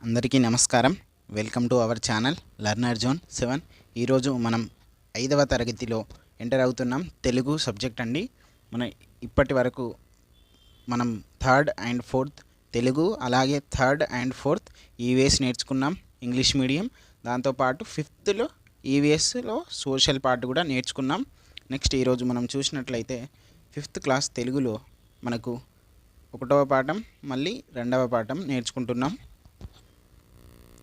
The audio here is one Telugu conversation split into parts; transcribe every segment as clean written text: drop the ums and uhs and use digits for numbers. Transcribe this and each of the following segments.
అందరికీ నమస్కారం. Welcome to our channel learner zone 7. ఈరోజు మనం 5వ తరగతిలో ఎంటర్ అవుతున్నాం. తెలుగు సబ్జెక్ట్ అండి. మన ఇప్పటి వరకు మనం థర్డ్ అండ్ ఫోర్త్ తెలుగు, అలాగే థర్డ్ అండ్ ఫోర్త్ ఈవీఎస్ నేర్చుకున్నాం ఇంగ్లీష్ మీడియం. దాంతోపాటు ఫిఫ్త్లో ఈవీఎస్లో సోషల్ పార్ట్ కూడా నేర్చుకున్నాం. నెక్స్ట్ ఈరోజు మనం చూసినట్లయితే 5th క్లాస్ తెలుగులో మనకు 1వ పాఠం మళ్ళీ 2వ పాఠం నేర్చుకుంటున్నాం.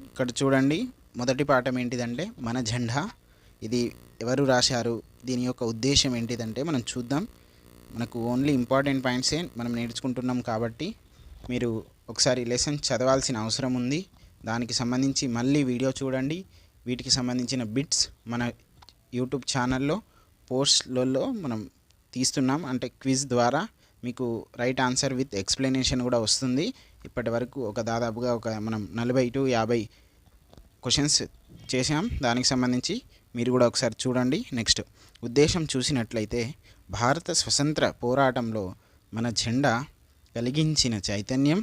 ఇక్కడ చూడండి, మొదటి పాఠం ఏంటిదంటే మన జెండా. ఇది ఎవరు రాశారు, దీని యొక్క ఉద్దేశం ఏంటిదంటే మనం చూద్దాం. మనకు ఓన్లీ ఇంపార్టెంట్ పాయింట్సే మనం నేర్చుకుంటున్నాం కాబట్టి మీరు ఒకసారి లెసన్ చదవాల్సిన అవసరం ఉంది. దానికి సంబంధించి మళ్ళీ వీడియో చూడండి. వీటికి సంబంధించిన బిట్స్ మన యూట్యూబ్ ఛానల్లో పోస్ట్లలో మనం తీస్తున్నాం. అంటే క్విజ్ ద్వారా మీకు రైట్ ఆన్సర్ విత్ ఎక్స్ప్లెనేషన్ కూడా వస్తుంది. ఇప్పటి వరకు దాదాపుగా మనం 40 to 50 క్వశ్చన్స్ చేసాం. దానికి సంబంధించి మీరు కూడా ఒకసారి చూడండి. నెక్స్ట్ ఉద్దేశం చూసినట్లయితే భారత స్వతంత్ర పోరాటంలో మన జెండా కలిగించిన చైతన్యం,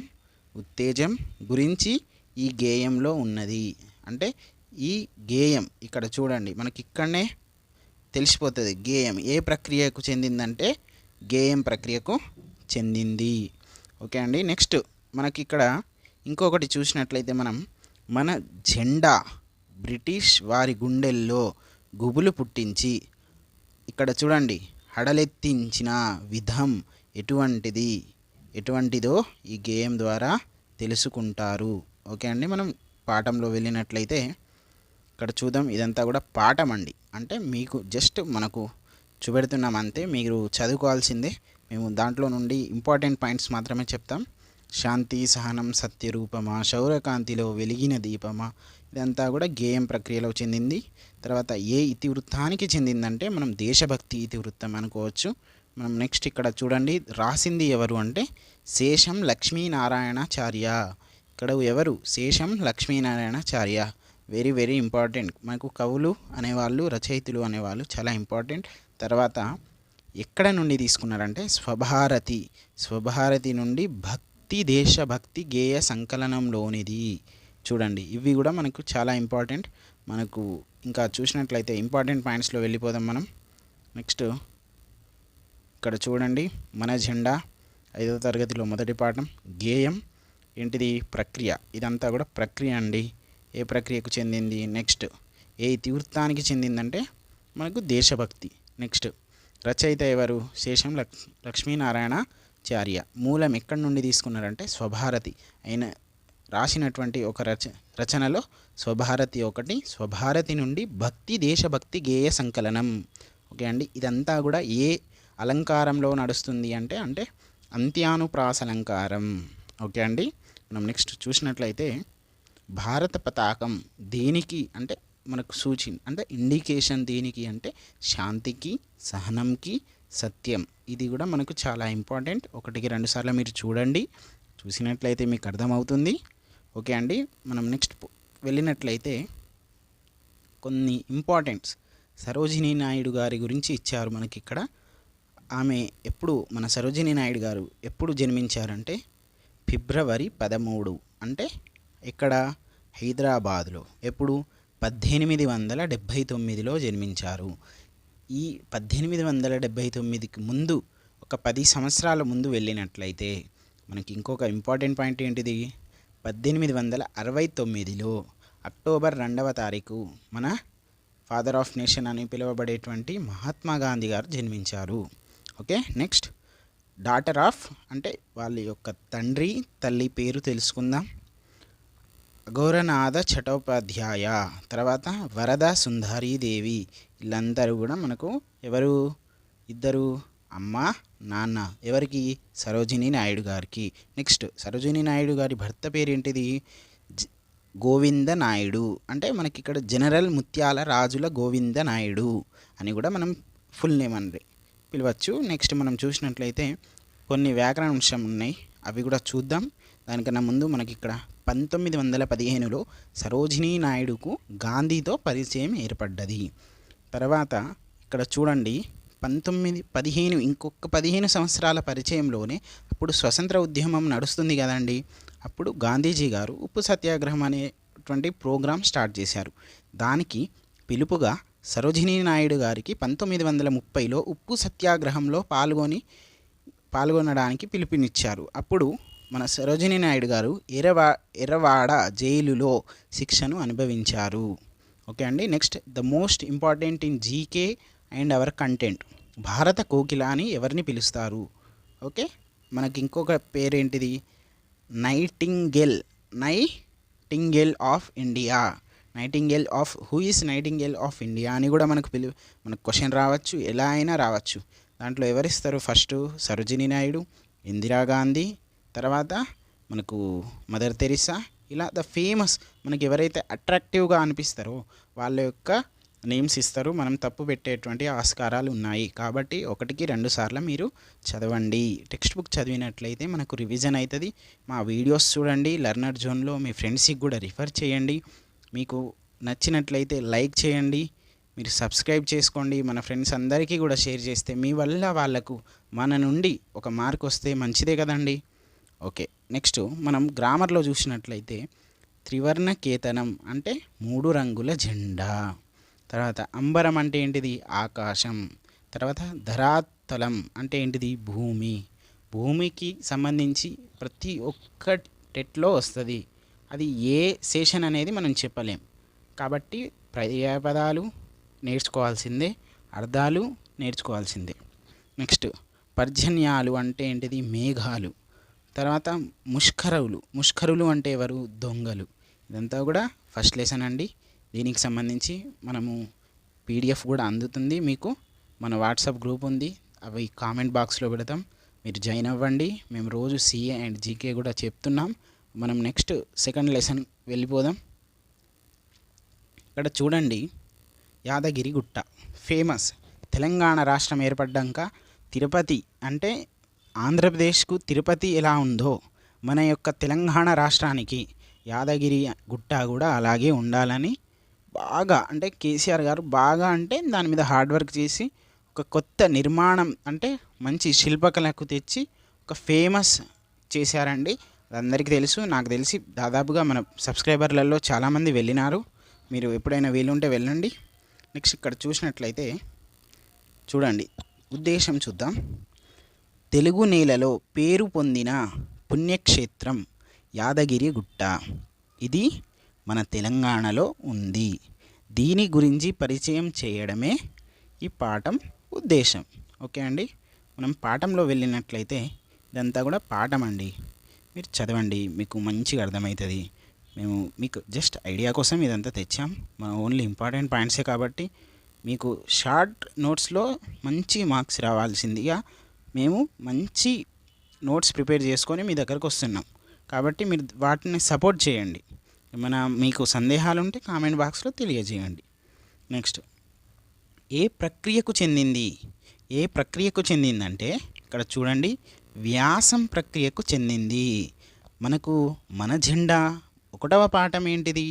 ఉత్తేజం గురించి ఈ గేయంలో ఉన్నది. అంటే ఈ గేయం ఇక్కడ చూడండి, మనకి ఇక్కడనే తెలిసిపోతుంది గేయం ఏ ప్రక్రియకు చెందిందంటే గేయం ప్రక్రియకు చెందింది. ఓకే అండి. నెక్స్ట్ మనకి ఇక్కడ ఇంకొకటి చూసినట్లయితే మన జెండా బ్రిటిష్ వారి గుండెల్లో గుబులు పుట్టించి, ఇక్కడ చూడండి, హడలెత్తించిన విధం ఎటువంటిదో ఈ గేయం ద్వారా తెలుసుకుంటారు. ఓకే అండి. మనం పాఠంలో వెళ్ళినట్లయితే ఇక్కడ చూద్దాం. ఇదంతా కూడా పాఠం అండి. అంటే మీకు జస్ట్ మనకు చూపెడుతున్నాం అంతే, మీరు చదువుకోవాల్సిందే. మేము దాంట్లో నుండి ఇంపార్టెంట్ పాయింట్స్ మాత్రమే చెప్తాం. శాంతి సహనం సత్యరూపమా, శౌర్యకాంతిలో వెలిగిన దీపమా, ఇదంతా కూడా గేయం ప్రక్రియలో చెందింది. తర్వాత ఏ ఇతివృత్తానికి చెందిందంటే మనం దేశభక్తి ఇతివృత్తం అనుకోవచ్చు. మనం నెక్స్ట్ ఇక్కడ చూడండి, రాసింది ఎవరు అంటే శేషం లక్ష్మీనారాయణాచార్య. ఇక్కడ ఎవరు? శేషం లక్ష్మీనారాయణాచార్య. Very very important. మనకు కవులు అనేవాళ్ళు, రచయితలు అనేవాళ్ళు చాలా ఇంపార్టెంట్. తర్వాత ఎక్కడ నుండి తీసుకున్నారంటే స్వభారతి నుండి భక్తి దేశభక్తి గేయ సంకలనంలోనిది. చూడండి, ఇవి కూడా మనకు చాలా ఇంపార్టెంట్. మనకు ఇంకా చూసినట్లయితే ఇంపార్టెంట్ పాయింట్స్లో వెళ్ళిపోదాం మనం. నెక్స్ట్ ఇక్కడ చూడండి, మన జెండా 5వ తరగతిలో మొదటి పాఠం గేయం ఏంటిది? ప్రక్రియ. ఇదంతా కూడా ప్రక్రియ అండి. ఏ ప్రక్రియకు చెందింది? నెక్స్ట్ ఏ ఇతివృత్తానికి చెందిందంటే మనకు దేశభక్తి. నెక్స్ట్ రచయిత ఎవరు? శేషం లక్ష్మీనారాయణాచార్య. మూలం ఎక్కడి నుండి తీసుకున్నారంటే స్వభారతి. ఆయన రాసినటువంటి ఒక రచనలో స్వభారతి ఒకటి. స్వభారతి నుండి భక్తి దేశభక్తి గేయ సంకలనం. ఓకే అండి. ఇదంతా కూడా ఏ అలంకారంలో నడుస్తుంది అంటే అంత్యానుప్రాస అలంకారం. ఓకే అండి. మనం నెక్స్ట్ చూసినట్లయితే భారత పతాకం దేనికి అంటే మనకు అంటే ఇండికేషన్ దేనికి అంటే శాంతికి, సహనంకి, సత్యం. ఇది కూడా మనకు చాలా ఇంపార్టెంట్. 1-2 సార్లు మీరు చూడండి, చూసినట్లయితే మీకు అర్థమవుతుంది. ఓకే అండి. మనం నెక్స్ట్ వెళ్ళినట్లయితే కొన్ని ఇంపార్టెంట్స్ సరోజినీ నాయుడు గారి గురించి ఇచ్చారు మనకి ఇక్కడ. మన సరోజినీ నాయుడు గారు ఎప్పుడు జన్మించారంటే ఫిబ్రవరి 13. అంటే ఇక్కడ హైదరాబాద్లో. ఎప్పుడు? 1879లో జన్మించారు. ఈ 1879కి ముందు ఒక 10 సంవత్సరాల ముందు వెళ్ళినట్లయితే మనకి ఇంకొక ఇంపార్టెంట్ పాయింట్ ఏంటిది? 1869లో అక్టోబర్ 2వ తారీఖు మన ఫాదర్ ఆఫ్ నేషన్ అని పిలువబడేటువంటి మహాత్మా గాంధీ గారు జన్మించారు. ఓకే. నెక్స్ట్ డాటర్ ఆఫ్ అంటే వాళ్ళ యొక్క తండ్రి తల్లి పేరు తెలుసుకుందాం. అఘోరనాథ చటోపాధ్యాయ. తర్వాత వరద సుందరీదేవి. వీళ్ళందరూ కూడా మనకు ఎవరు? ఇద్దరు, అమ్మ నాన్న. ఎవరికి? సరోజినీ నాయుడు గారికి. నెక్స్ట్ సరోజినీ నాయుడు గారి భర్త పేరు ఏంటిది? గోవింద నాయుడు. అంటే మనకి ఇక్కడ జనరల్ ముత్యాల రాజుల గోవింద నాయుడు అని కూడా మనం ఫుల్ నేమ్ అని పిలవచ్చు. నెక్స్ట్ మనం చూసినట్లయితే కొన్ని వ్యాకరణ అంశం ఉన్నాయి, అవి కూడా చూద్దాం. దానికన్నా ముందు మనకి ఇక్కడ 1915లో సరోజినీ నాయుడుకు గాంధీతో పరిచయం ఏర్పడ్డది. తర్వాత ఇక్కడ చూడండి, ఇంకొక 15 సంవత్సరాల పరిచయంలోనే అప్పుడు స్వతంత్ర ఉద్యమం నడుస్తుంది కదండి. అప్పుడు గాంధీజీ గారు ఉప్పు సత్యాగ్రహం అనేటువంటి ప్రోగ్రాం స్టార్ట్ చేశారు. దానికి పిలుపుగా సరోజినీ నాయుడు గారికి 1930లో ఉప్పు సత్యాగ్రహంలో పాల్గొనడానికి పిలుపునిచ్చారు. అప్పుడు మన సరోజినీ నాయుడు గారు ఎర్రవాడ జైలులో శిక్షను అనుభవించారు. ఓకే అండి. Next the most important in GK and our content, భారత కోకిల అని ఎవరిని పిలుస్తారు? ఓకే, మనకి ఇంకొక పేరేంటిది? Nightingale of India. Who is nightingale of India అని కూడా మనకు క్వశ్చన్ రావచ్చు, ఎలా అయినా రావచ్చు. దాంట్లో ఎవరిస్తారు? ఫస్ట్ సరోజినీ నాయుడు, ఇందిరాగాంధీ, తర్వాత మనకు మదర్ తెరిసా. ఇలా ద ఫేమస్ మనకి ఎవరైతే అట్రాక్టివ్గా అనిపిస్తారో వాళ్ళ యొక్క నేమ్స్ ఇస్తారు. మనం తప్పు పెట్టేటువంటి ఆస్కారాలు ఉన్నాయి. కాబట్టి 1కి 2 సార్లు మీరు చదవండి. టెక్స్ట్ బుక్ చదివినట్లయితే మనకు రివిజన్ అవుతుంది. మా వీడియోస్ చూడండి. లెర్నర్ జోన్లో మీ ఫ్రెండ్స్కి కూడా రిఫర్ చేయండి. మీకు నచ్చినట్లయితే లైక్ చేయండి. మీరు సబ్స్క్రైబ్ చేసుకోండి. మన ఫ్రెండ్స్ అందరికీ కూడా షేర్ చేస్తే మీ వల్ల వాళ్ళకు మన నుండి ఒక మార్క్ వస్తే మంచిదే కదండి. ఓకే, నెక్స్ట్ మనం గ్రామర్లో చూసినట్లయితే త్రివర్ణ కేతనం అంటే 3 రంగుల జెండా. తర్వాత అంబరం అంటే ఏంటిది? ఆకాశం. తర్వాత ధరాతలం అంటే ఏంటిది? భూమికి సంబంధించి ప్రతి ఒక్క టెట్లో వస్తుంది. అది ఏ సెషన్ అనేది మనం చెప్పలేం. కాబట్టి పర్యాయపదాలు నేర్చుకోవాల్సిందే, అర్థాలు నేర్చుకోవాల్సిందే. నెక్స్ట్ పర్జన్యాలు అంటే ఏంటిది? మేఘాలు. తర్వాత ముష్కరులు అంటే ఎవరు? దొంగలు. ఇదంతా కూడా ఫస్ట్ లెసన్ అండి. దీనికి సంబంధించి మనము PDF కూడా అందుతుంది మీకు. మన వాట్సాప్ గ్రూప్ ఉంది, అవి కామెంట్ బాక్స్లో పెడతాం, మీరు జాయిన్ అవ్వండి. మేము రోజు CA అండ్ GK కూడా చెప్తున్నాం. మనం నెక్స్ట్ సెకండ్ లెసన్ వెళ్ళిపోదాం. ఇక్కడ చూడండి, యాదగిరి గుట్ట ఫేమస్. తెలంగాణ రాష్ట్రం ఏర్పడ్డాక తిరుపతి అంటే ఆంధ్రప్రదేశ్కు తిరుపతి ఎలా ఉందో మన యొక్క తెలంగాణ రాష్ట్రానికి యాదగిరి గుట్ట కూడా అలాగే ఉండాలని బాగా, అంటే కేసీఆర్ గారు బాగా, అంటే దాని మీద హార్డ్ వర్క్ చేసి ఒక కొత్త నిర్మాణం అంటే మంచి శిల్పకళకు తెచ్చి ఒక ఫేమస్ చేశారండి. అది అందరికీ తెలుసు. నాకు తెలిసి దాదాపుగా మన సబ్స్క్రైబర్లలో చాలామంది వెళ్ళినారు. మీరు ఎప్పుడైనా వీలుంటే వెళ్ళండి. నెక్స్ట్ ఇక్కడ చూసినట్లయితే చూడండి, ఉద్దేశం చూద్దాం. తెలుగు నేలలో పేరు పొందిన పుణ్యక్షేత్రం యాదగిరి గుట్ట. ఇది మన తెలంగాణలో ఉంది. దీని గురించి పరిచయం చేయడమే ఈ పాఠం ఉద్దేశం. ఓకే అండి. మనం పాఠంలో వెళ్ళినట్లయితే ఇదంతా కూడా పాఠం అండి. మీరు చదవండి, మీకు మంచిగా అర్థమవుతుంది. మేము మీకు జస్ట్ ఐడియా కోసం ఇదంతా తెచ్చాం. మన ఓన్లీ ఇంపార్టెంట్ పాయింట్సే కాబట్టి మీకు షార్ట్ నోట్స్లో మంచి మార్క్స్ రావాల్సిందిగా మేము మంచి నోట్స్ ప్రిపేర్ చేసుకొని మీ దగ్గరకు వస్తున్నాం. కాబట్టి మీరు వాటిని సపోర్ట్ చేయండి. ఏమైనా మీకు సందేహాలు ఉంటే కామెంట్ బాక్స్లో తెలియజేయండి. నెక్స్ట్ ఏ ప్రక్రియకు చెందిందంటే ఇక్కడ చూడండి, వ్యాసం ప్రక్రియకు చెందింది. మనకు మన జెండా 1వ పాఠం ఏంటిది?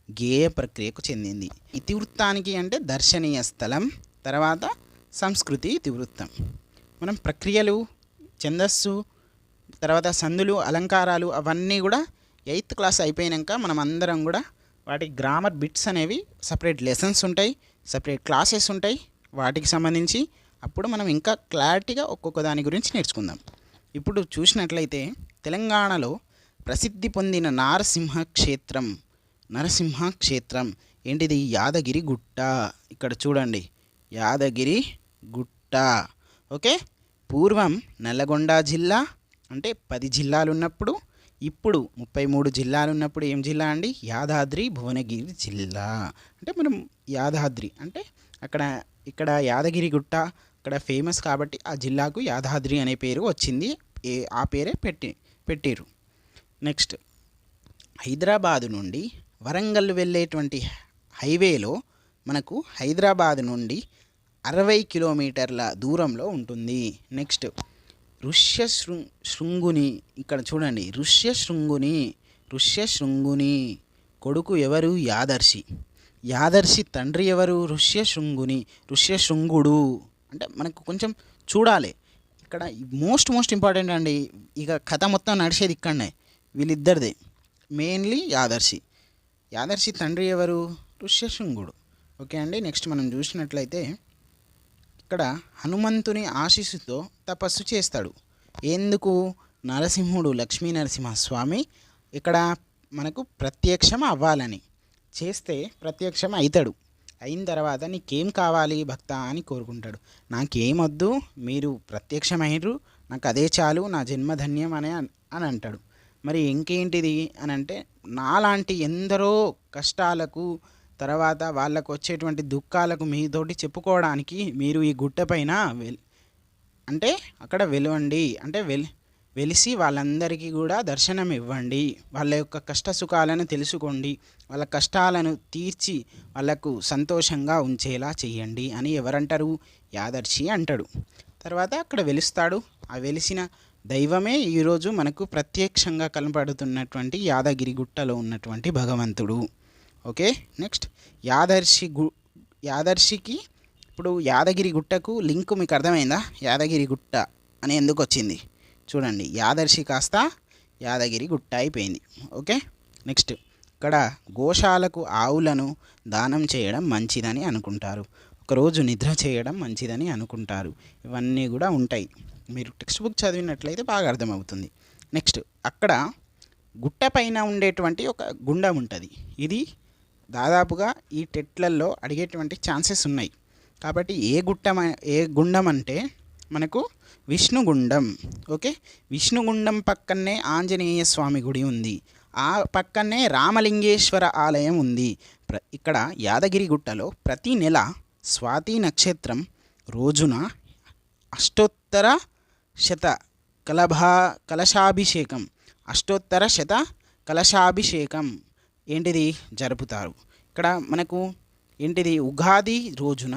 గేయ ప్రక్రియకు చెందింది. ఇతివృత్తానికి అంటే దర్శనీయ స్థలం, తర్వాత సంస్కృతి ఇతివృత్తం. మనం ప్రక్రియలు, ఛందస్సు, తర్వాత సందులు, అలంకారాలు అవన్నీ కూడా 8th క్లాస్ అయిపోయాక మనం అందరం కూడా వాటి గ్రామర్ బిట్స్ అనేవి సపరేట్ లెసన్స్ ఉంటాయి, సపరేట్ క్లాసెస్ ఉంటాయి వాటికి సంబంధించి. అప్పుడు మనం ఇంకా క్లారిటీగా ఒక్కొక్క దాని గురించి నేర్చుకుందాం. ఇప్పుడు చూసినట్లయితే తెలంగాణలో ప్రసిద్ధి పొందిన నరసింహ క్షేత్రం ఏంటిది? యాదగిరి గుట్ట. ఇక్కడ చూడండి, యాదగిరి గుట్ట. ఓకే, పూర్వం నల్లగొండ జిల్లా అంటే 10 జిల్లాలు ఉన్నప్పుడు, ఇప్పుడు 33 జిల్లాలు ఉన్నప్పుడు ఏం జిల్లా అండి? యాదాద్రి భువనగిరి జిల్లా. అంటే మనం యాదాద్రి అంటే ఇక్కడ యాదగిరి గుట్ట అక్కడ ఫేమస్ కాబట్టి ఆ జిల్లాకు యాదాద్రి అనే పేరు వచ్చింది. ఆ పేరే పెట్టారు. నెక్స్ట్ హైదరాబాదు నుండి వరంగల్ వెళ్ళేటువంటి హైవేలో మనకు హైదరాబాద్ నుండి 60 కిలోమీటర్ల దూరంలో ఉంటుంది. నెక్స్ట్ ఋష్యశృంగుని. ఇక్కడ చూడండి, ఋష్యశృంగుని కొడుకు ఎవరు? యాదర్శి తండ్రి ఎవరు? ఋష్యశృంగుడు. అంటే మనకు కొంచెం చూడాలి. ఇక్కడ మోస్ట్ ఇంపార్టెంట్ అండి. ఇక కథ మొత్తం నడిచేది ఇక్కడనే, వీళ్ళిద్దరిదే. మెయిన్లీ యాదర్శి తండ్రి ఎవరు? ఋష్యశృంగుడు. ఓకే అండి. నెక్స్ట్ మనం చూసినట్లయితే ఇక్కడ హనుమంతుని ఆశీస్సుతో తపస్సు చేస్తాడు. ఎందుకు? నరసింహుడు లక్ష్మీ నరసింహస్వామి ఇక్కడ మనకు ప్రత్యక్షం అవ్వాలని. చేస్తే ప్రత్యక్షం అవుతాడు. అయిన తర్వాత నీకేం కావాలి భక్త అని కోరుకుంటాడు. నాకేమొద్దు, మీరు ప్రత్యక్షమైనరు, నాకు అదే చాలు, నా జన్మధన్యం అని అంటాడు. మరి ఇంకేంటిది అని అంటే, నాలాంటి ఎందరో కష్టాలకు తర్వాత వాళ్ళకు వచ్చేటువంటి దుఃఖాలకు మీతోటి చెప్పుకోవడానికి మీరు ఈ గుట్టపైన అంటే అక్కడ వెలవండి, అంటే వెలిసి వాళ్ళందరికీ కూడా దర్శనం ఇవ్వండి, వాళ్ళ యొక్క కష్ట సుఖాలను తెలుసుకోండి, వాళ్ళ కష్టాలను తీర్చి వాళ్ళకు సంతోషంగా ఉంచేలా చెయ్యండి అని ఎవరంటారు? యాదర్శి అంటాడు. తర్వాత అక్కడ వెలుస్తాడు. ఆ వెలిసిన దైవమే ఈరోజు మనకు ప్రత్యక్షంగా కనపడుతున్నటువంటి యాదగిరి గుట్టలో ఉన్నటువంటి భగవంతుడు. ఓకే. నెక్స్ట్ యాదర్శికి ఇప్పుడు యాదగిరి గుట్టకు లింక్ మీకు అర్థమైందా? యాదగిరి గుట్ట అని ఎందుకు వచ్చింది చూడండి. యాదర్శి కాస్త యాదగిరి గుట్ట అయిపోయింది. ఓకే. నెక్స్ట్ ఇక్కడ గోశాలకు ఆవులను దానం చేయడం మంచిదని అనుకుంటారు. ఒకరోజు నిద్ర చేయడం మంచిదని అనుకుంటారు. ఇవన్నీ కూడా ఉంటాయి. మీరు టెక్స్ట్ బుక్ చదివినట్లయితే బాగా అర్థమవుతుంది. నెక్స్ట్ అక్కడ గుట్ట పైన ఉండేటువంటి ఒక గుండం ఉంటుంది. ఇది దాదాపుగా ఈ టెట్లల్లో అడిగేటువంటి ఛాన్సెస్ ఉన్నాయి. కాబట్టి ఏ గుండం అంటే మనకు విష్ణుగుండం. ఓకే. విష్ణుగుండం పక్కనే ఆంజనేయ స్వామి గుడి ఉంది. ఆ పక్కనే రామలింగేశ్వర ఆలయం ఉంది. ఇక్కడ యాదగిరి గుట్టలో ప్రతి నెల స్వాతి నక్షత్రం రోజున అష్టోత్తర శత కలశాభిషేకం ఏంటిది జరుపుతారు. ఇక్కడ మనకు ఏంటిది ఉగాది రోజున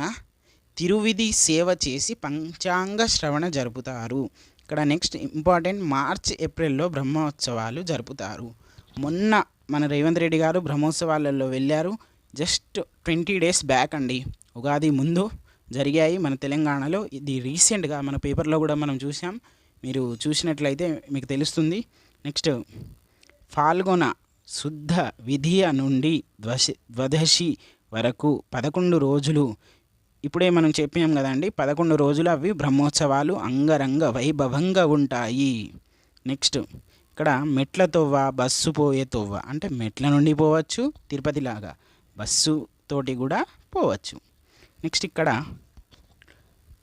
తిరువిధి సేవ చేసి పంచాంగ శ్రవణ జరుపుతారు. ఇక్కడ నెక్స్ట్ ఇంపార్టెంట్, మార్చ్ ఏప్రిల్లో బ్రహ్మోత్సవాలు జరుపుతారు. మొన్న మన రేవంత్ రెడ్డి గారు బ్రహ్మోత్సవాలలో వెళ్ళారు. జస్ట్ 20 days బ్యాక్ అండి, ఉగాది ముందు జరిగాయి మన తెలంగాణలో. ఇది రీసెంట్గా మన పేపర్లో కూడా మనం చూసాం. మీరు చూసినట్లయితే మీకు తెలుస్తుంది. నెక్స్ట్ ఫాల్గొన శుద్ధ విధియ నుండి ద్వాదశి వరకు 11 రోజులు. ఇప్పుడే మనం చెప్పాం కదండి, 11 రోజులు అవి బ్రహ్మోత్సవాలు అంగరంగ వైభవంగా ఉంటాయి. నెక్స్ట్ ఇక్కడ మెట్ల తోవ, బస్సు పోయే తోవ, అంటే మెట్ల నుండి పోవచ్చు, తిరుపతి లాగా బస్సు తోటి కూడా పోవచ్చు. నెక్స్ట్ ఇక్కడ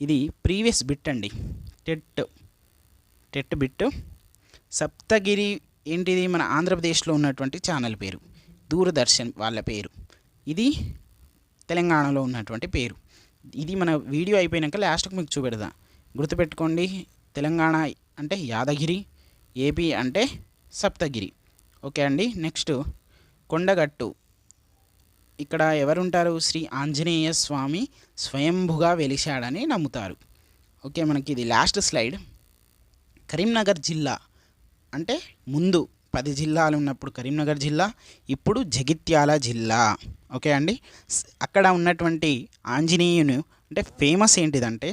ఇది ప్రీవియస్ బిట్ అండి, టెట్ బిట్. సప్తగిరి ఏంటిది? మన ఆంధ్రప్రదేశ్లో ఉన్నటువంటి ఛానల్ పేరు. దూరదర్శన్ వాళ్ళ పేరు. ఇది తెలంగాణలో ఉన్నటువంటి పేరు. ఇది మన వీడియో అయిపోయినాక లాస్ట్కి మీకు చూపెడదా, గుర్తుపెట్టుకోండి. తెలంగాణ అంటే యాదగిరి, ఏపీ అంటే సప్తగిరి. ఓకే అండి. నెక్స్ట్ కొండగట్టు. ఇక్కడ ఎవరుంటారు? శ్రీ ఆంజనేయ స్వామి స్వయంభుగా వెలిశాడని నమ్ముతారు. ఓకే. మనకి ఇది లాస్ట్ స్లైడ్. కరీంనగర్ జిల్లా అంటే ముందు 10 జిల్లాలు ఉన్నప్పుడు కరీంనగర్ జిల్లా, ఇప్పుడు జగిత్యాల జిల్లా. ఓకే అండి. అక్కడ ఉన్నటువంటి ఆంజనేయుని అంటే ఫేమస్ ఏంటిదంటే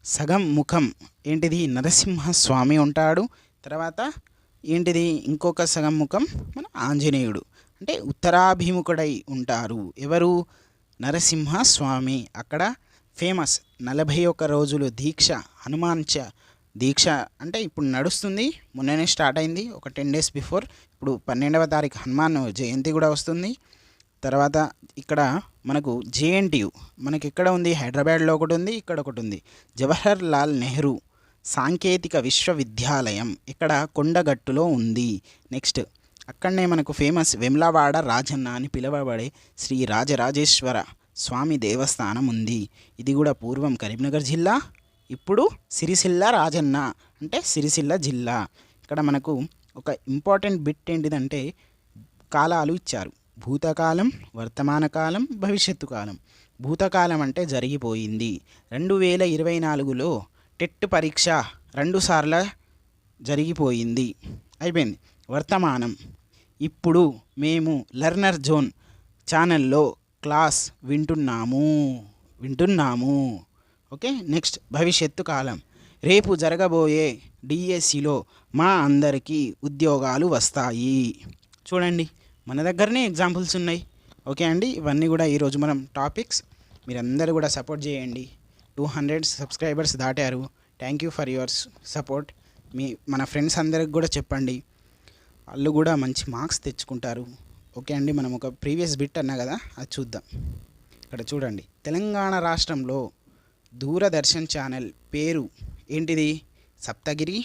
సగం ముఖం ఏంటిది? నరసింహస్వామి ఉంటాడు. తర్వాత ఏంటిది? ఇంకొక సగం ముఖం మన ఆంజనేయుడు, అంటే ఉత్తరాభిముఖుడై ఉంటారు. ఎవరు? నరసింహస్వామి. అక్కడ ఫేమస్ 41 రోజులు దీక్ష, హనుమాన్ దీక్ష అంటే ఇప్పుడు నడుస్తుంది, మొన్ననే స్టార్ట్ అయింది ఒక 10 days బిఫోర్. ఇప్పుడు 12వ తారీఖు హనుమాన్ జయంతి కూడా వస్తుంది. తర్వాత ఇక్కడ మనకు జేఎన్టీయు మనకి ఎక్కడ ఉంది? హైదరాబాద్లో ఒకటి ఉంది, ఇక్కడ ఒకటి ఉంది. జవహర్ లాల్ నెహ్రూ సాంకేతిక విశ్వవిద్యాలయం ఇక్కడ కొండగట్టులో ఉంది. నెక్స్ట్ అక్కడనే మనకు ఫేమస్ వెమ్లవాడ రాజన్న అని పిలువబడే శ్రీ రాజరాజేశ్వర స్వామి దేవస్థానం ఉంది. ఇది కూడా పూర్వం కరీంనగర్ జిల్లా, ఇప్పుడు సిరిసిల్ల రాజన్న అంటే సిరిసిల్ల జిల్లా. ఇక్కడ మనకు ఒక ఇంపార్టెంట్ బిట్ ఏంటిదంటే కాలాలు ఇచ్చారు. భూతకాలం, వర్తమాన కాలం, భవిష్యత్తు కాలం. భూతకాలం అంటే జరిగిపోయింది. 2024లో టెట్ పరీక్ష 2 సార్లు జరిగిపోయింది, అయిపోయింది. వర్తమానం, ఇప్పుడు మేము లెర్నర్ జోన్ ఛానల్లో క్లాస్ వింటున్నాము. ఓకే, నెక్స్ట్ భవిష్యత్తు కాలం. రేపు జరగబోయే డిఎస్సిలో మా అందరికీ ఉద్యోగాలు వస్తాయి. చూడండి, మన దగ్గరనే ఎగ్జాంపుల్స్ ఉన్నాయి. ఓకే అండి, ఇవన్నీ కూడా ఈరోజు మనం టాపిక్స్. మీరందరూ కూడా సపోర్ట్ చేయండి. 200 సబ్స్క్రైబర్స్ దాటారు. Thank you for your support. మన ఫ్రెండ్స్ అందరికి కూడా చెప్పండి, వాళ్ళు కూడా మంచి మార్క్స్ తెచ్చుకుంటారు. ఓకే అండి, మనం ఒక ప్రీవియస్ బిట్ అన్నా కదా, అది చూద్దాం. ఇక్కడ చూడండి, తెలంగాణ రాష్ట్రంలో దూరదర్శన్ ఛానల్ పేరు ఏంటిది? సప్తగిరి,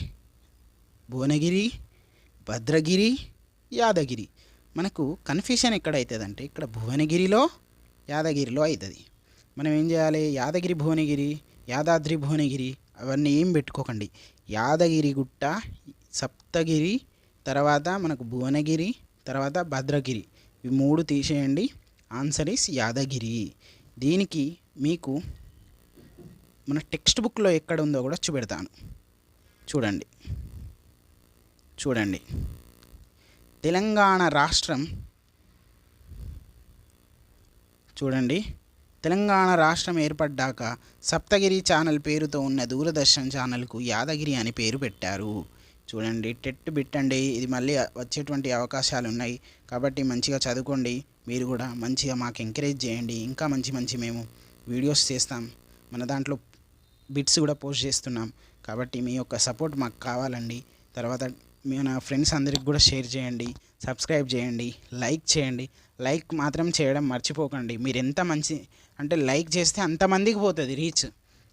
భువనగిరి, భద్రగిరి, యాదగిరి. మనకు కన్ఫ్యూషన్ ఎక్కడ అవుతుందంటే ఇక్కడ భువనగిరిలో యాదగిరిలో అవుతుంది. మనం ఏం చేయాలి? యాదగిరి భువనగిరి, యాదాద్రి భువనగిరి అవన్నీ ఏం పెట్టుకోకండి. యాదగిరి గుట్ట, సప్తగిరి, తర్వాత మనకు భువనగిరి, తర్వాత భద్రగిరి, ఇవి 3 తీసేయండి. Answer is Yadagiri. దీనికి మీకు మన టెక్స్ట్ బుక్లో ఎక్కడ ఉందో కూడా చూపెడతాను. చూడండి తెలంగాణ రాష్ట్రం, చూడండి, తెలంగాణ రాష్ట్రం ఏర్పడ్డాక సప్తగిరి ఛానల్ పేరుతో ఉన్న దూరదర్శన్ ఛానల్కు యాదగిరి అని పేరు పెట్టారు. చూడండి, టెట్ బిట్ అండి, ఇది మళ్ళీ వచ్చేటువంటి అవకాశాలు ఉన్నాయి. కాబట్టి మంచిగా చదువుకోండి. మీరు కూడా మంచిగా మాకు ఎంకరేజ్ చేయండి. ఇంకా మంచి మేము వీడియోస్ చేస్తాం. మన దాంట్లో బిట్స్ కూడా పోస్ట్ చేస్తున్నాం. కాబట్టి మీ యొక్క సపోర్ట్ మాకు కావాలండి. తర్వాత మన ఫ్రెండ్స్ అందరికి కూడా షేర్ చేయండి, సబ్స్క్రైబ్ చేయండి, లైక్ చేయండి. లైక్ మాత్రం చేయడం మర్చిపోకండి. మీరు ఎంత మంచి అంటే లైక్ చేస్తే అంతమందికి పోతుంది రీచ్.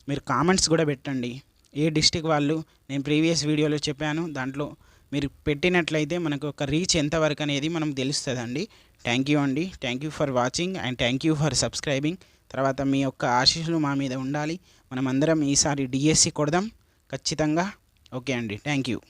మీరు కామెంట్స్ కూడా పెట్టండి. ఏ డిస్టిక్ వాళ్ళు నేను ప్రీవియస్ వీడియోలో చెప్పాను, దాంట్లో మీరు పెట్టినట్లయితే మనకు ఒక రీచ్ ఎంతవరకు అనేది మనం తెలుస్తుందండి. థ్యాంక్ యూ అండి. Thank you for watching and thank you for subscribing. తర్వాత మీ యొక్క ఆశీస్సులు మా మీద ఉండాలి. మనం అందరం ఈసారి డిఎస్సి కొడదాం ఖచ్చితంగా. ఓకే అండి, థ్యాంక్ యూ.